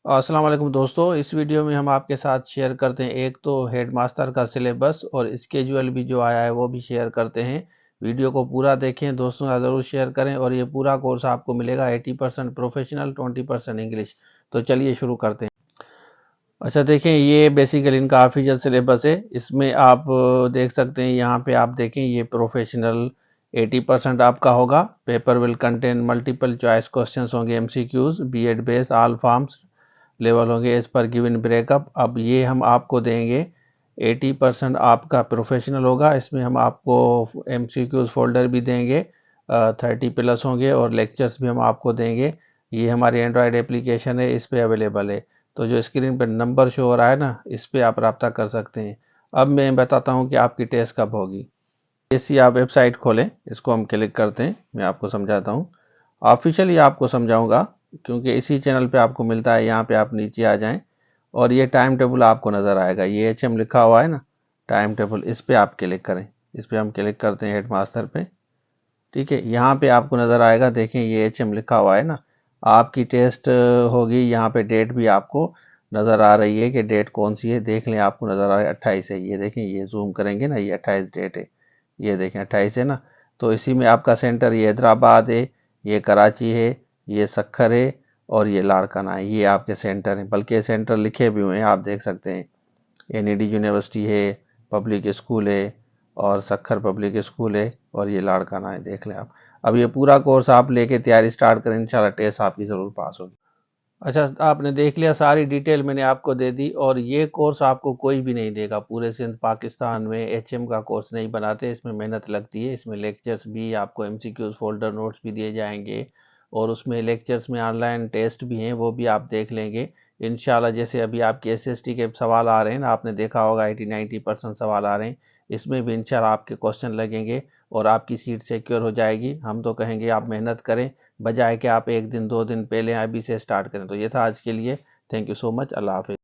अस्सलाम वालेकुम दोस्तों, इस वीडियो में हम आपके साथ शेयर करते हैं एक तो हेडमास्टर का सिलेबस और स्केड्यूल भी जो आया है वो भी शेयर करते हैं। वीडियो को पूरा देखें, दोस्तों का ज़रूर शेयर करें और ये पूरा कोर्स आपको मिलेगा 80% प्रोफेशनल 20% इंग्लिश। तो चलिए शुरू करते हैं। अच्छा देखें, ये बेसिकली इनका ऑफिशियल सिलेबस है। इसमें आप देख सकते हैं, यहाँ पे आप देखें ये प्रोफेशनल 80% आपका होगा। Paper will contain multiple choice questions होंगे, MCQs, BEd base, all forms level होंगे एज पर गिवन ब्रेकअप। अब ये हम आपको देंगे 80% आपका प्रोफेशनल होगा। इसमें हम आपको एमसीक्यूज फोल्डर भी देंगे, 30+ होंगे और लेक्चर्स भी हम आपको देंगे। ये हमारी एंड्रॉयड एप्लीकेशन है, इस पर अवेलेबल है। तो जो स्क्रीन पर नंबर शो हो रहा है ना, इस पर आप रब्ता कर सकते हैं। अब मैं बताता हूँ कि आपकी टेस्ट कब होगी। जैसे आप वेबसाइट खोलें, इसको हम क्लिक करते हैं, मैं आपको समझाता हूँ। ऑफिशियली आपको समझाऊंगा क्योंकि इसी चैनल पे आपको मिलता है। यहाँ पे आप नीचे आ जाएं और ये टाइम टेबल आपको नज़र आएगा, ये एचएम लिखा हुआ है ना, टाइम टेबल, इस पे आप क्लिक करें। इस पे हम क्लिक करते हैं हेडमास्टर पे। ठीक है, यहाँ पे आपको नज़र आएगा, देखें ये एचएम लिखा हुआ है ना। आपकी टेस्ट होगी, यहाँ पे डेट भी आपको नज़र आ रही है कि डेट कौन सी है, देख लें, आपको नज़र आ रहा है 28 है। ये देखें, ये जूम करेंगे ना, ये 28 डेट है। ये देखें 28 है ना। तो इसी में आपका सेंटर, ये हैदराबाद है, ये कराची है, ये सक्खर है और ये लाड़काना है। ये आपके सेंटर हैं, बल्कि ये सेंटर लिखे भी हुए हैं, आप देख सकते हैं। एनईडी यूनिवर्सिटी है, पब्लिक स्कूल है और सक्खर पब्लिक स्कूल है और ये लाड़काना है, देख लें आप। अब ये पूरा कोर्स आप लेके तैयारी स्टार्ट करें, इंशाल्लाह टेस्ट आपकी ज़रूर पास होगी। अच्छा, आपने देख लिया, सारी डिटेल मैंने आपको दे दी। और ये कोर्स आपको कोई भी नहीं देगा पूरे सिंध पाकिस्तान में। एचएम का कोर्स नहीं बनाते, इसमें मेहनत लगती है। इसमें लेक्चर्स भी आपको, एमसीक्यूज फोल्डर नोट्स भी दिए जाएंगे और उसमें लेक्चर्स में ऑनलाइन टेस्ट भी हैं, वो भी आप देख लेंगे इंशाल्लाह। जैसे अभी आपके एसएसटी के सवाल आ रहे हैं ना, आपने देखा होगा 80-90% सवाल आ रहे हैं। इसमें भी इंशाल्लाह आपके क्वेश्चन लगेंगे और आपकी सीट सिक्योर हो जाएगी। हम तो कहेंगे आप मेहनत करें, बजाय कि आप एक दिन 2 दिन पहले अभी से स्टार्ट करें। तो ये था आज के लिए। Thank you so much. Allah हाफिज़।